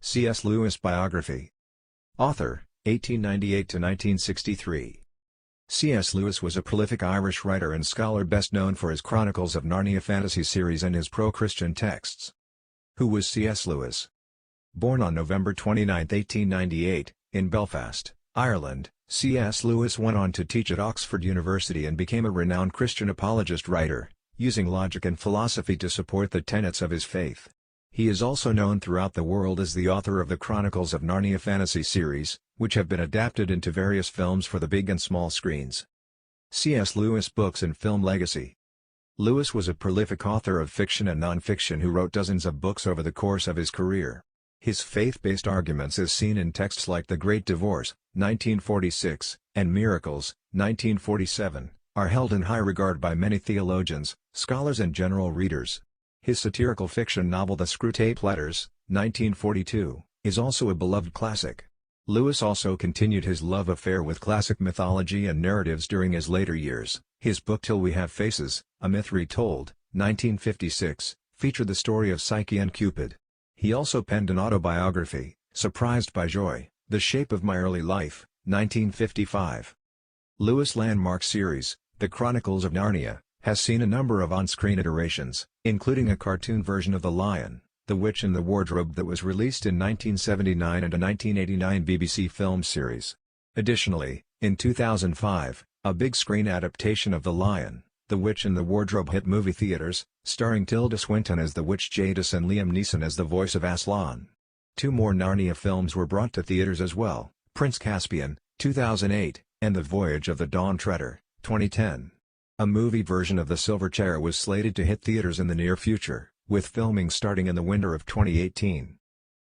C.S. Lewis Biography. Author, 1898–1963. C.S. Lewis was a prolific Irish writer and scholar best known for his Chronicles of Narnia fantasy series and his pro-Christian texts. Who was C.S. Lewis? Born on November 29, 1898, in Belfast, Ireland, C.S. Lewis went on to teach at Oxford University and became a renowned Christian apologist writer, using logic and philosophy to support the tenets of his faith. He is also known throughout the world as the author of the Chronicles of Narnia fantasy series, which have been adapted into various films for the big and small screens. C.S. Lewis books and film legacy. Lewis was a prolific author of fiction and non-fiction who wrote dozens of books over the course of his career. His faith-based arguments as seen in texts like The Great Divorce, 1946, and Miracles, 1947, are held in high regard by many theologians, scholars and general readers. His satirical fiction novel The Screwtape Letters, 1942, is also a beloved classic. Lewis also continued his love affair with classic mythology and narratives during his later years. His book Till We Have Faces, A Myth Retold, 1956, featured the story of Psyche and Cupid. He also penned an autobiography, Surprised by Joy, The Shape of My Early Life, 1955. Lewis' landmark series, The Chronicles of Narnia, has seen a number of on-screen iterations, including a cartoon version of The Lion, The Witch and the Wardrobe that was released in 1979 and a 1989 BBC film series. Additionally, in 2005, a big-screen adaptation of The Lion, The Witch and the Wardrobe hit movie theaters, starring Tilda Swinton as the Witch Jadis and Liam Neeson as the voice of Aslan. Two more Narnia films were brought to theaters as well, Prince Caspian, 2008, and The Voyage of the Dawn Treader, 2010. A movie version of The Silver Chair was slated to hit theaters in the near future, with filming starting in the winter of 2018.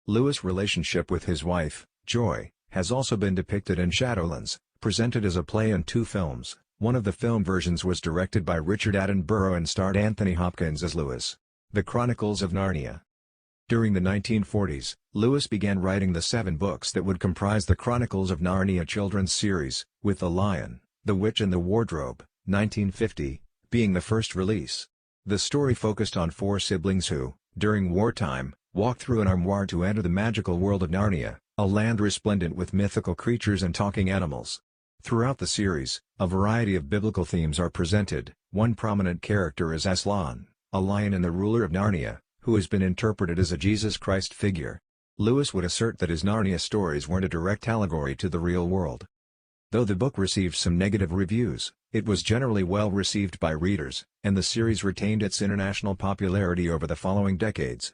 Lewis' relationship with his wife, Joy, has also been depicted in Shadowlands, presented as a play in 2 films. One of the film versions was directed by Richard Attenborough and starred Anthony Hopkins as Lewis. The Chronicles of Narnia. During the 1940s, Lewis began writing the 7 books that would comprise the Chronicles of Narnia children's series, with The Lion, The Witch and the Wardrobe, 1950, being the first release. The story focused on 4 siblings who, during wartime, walked through an armoire to enter the magical world of Narnia, a land resplendent with mythical creatures and talking animals. Throughout the series, a variety of biblical themes are presented. One prominent character is Aslan, a lion and the ruler of Narnia, who has been interpreted as a Jesus Christ figure. Lewis would assert that his Narnia stories weren't a direct allegory to the real world. Though the book received some negative reviews, it was generally well received by readers, and the series retained its international popularity over the following decades.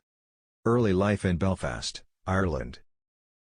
Early life in Belfast, Ireland.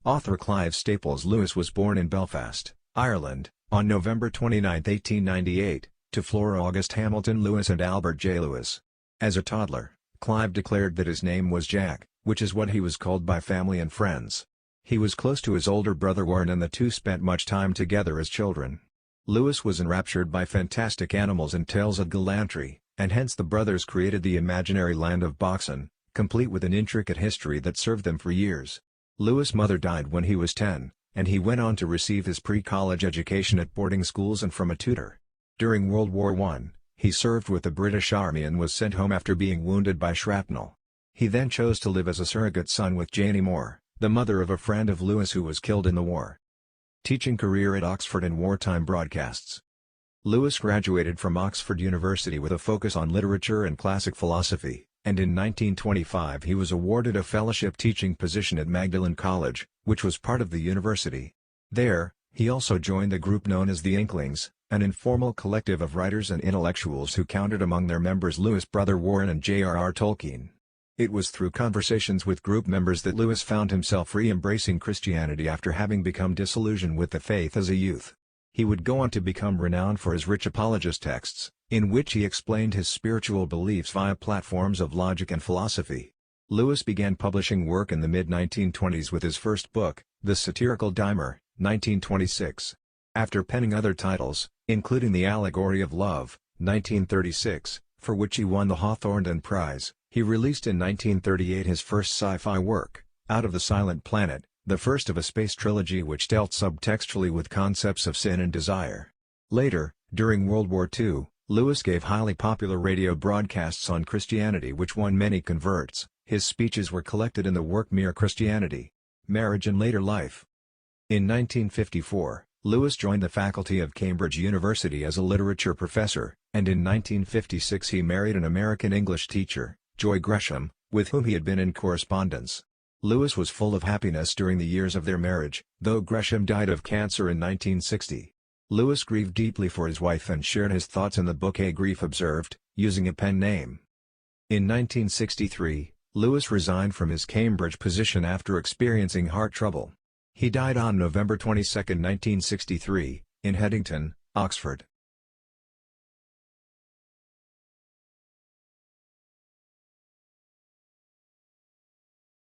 Author Clive Staples Lewis was born in Belfast, Ireland, on November 29, 1898, to Flora August Hamilton Lewis and Albert J. Lewis. As a toddler, Clive declared that his name was Jack, which is what he was called by family and friends. He was close to his older brother Warren and the two spent much time together as children. Lewis was enraptured by fantastic animals and tales of gallantry, and hence the brothers created the imaginary land of Boxen, complete with an intricate history that served them for years. Lewis' mother died when he was 10, and he went on to receive his pre-college education at boarding schools and from a tutor. During World War I, he served with the British Army and was sent home after being wounded by shrapnel. He then chose to live as a surrogate son with Janie Moore, the mother of a friend of Lewis who was killed in the war. Teaching career at Oxford and wartime broadcasts. Lewis graduated from Oxford University with a focus on literature and classic philosophy, and in 1925 he was awarded a fellowship teaching position at Magdalen College, which was part of the university. There, he also joined the group known as the Inklings, an informal collective of writers and intellectuals who counted among their members Lewis' brother Warren and J.R.R. Tolkien. It was through conversations with group members that Lewis found himself re-embracing Christianity after having become disillusioned with the faith as a youth. He would go on to become renowned for his rich apologist texts, in which he explained his spiritual beliefs via platforms of logic and philosophy. Lewis began publishing work in the mid-1920s with his first book, The Satirical Dimer, 1926. After penning other titles, including The Allegory of Love, 1936, for which he won the Hawthornden Prize, he released in 1938 his first sci-fi work, Out of the Silent Planet, the first of a space trilogy which dealt subtextually with concepts of sin and desire. Later, during World War II, Lewis gave highly popular radio broadcasts on Christianity which won many converts. His speeches were collected in the work Mere Christianity. Marriage and later life. In 1954, Lewis joined the faculty of Cambridge University as a literature professor, and in 1956 he married an American English teacher, Joy Gresham, with whom he had been in correspondence. Lewis was full of happiness during the years of their marriage, though Gresham died of cancer in 1960. Lewis grieved deeply for his wife and shared his thoughts in the book A Grief Observed, using a pen name. In 1963, Lewis resigned from his Cambridge position after experiencing heart trouble. He died on November 22, 1963, in Headington, Oxford.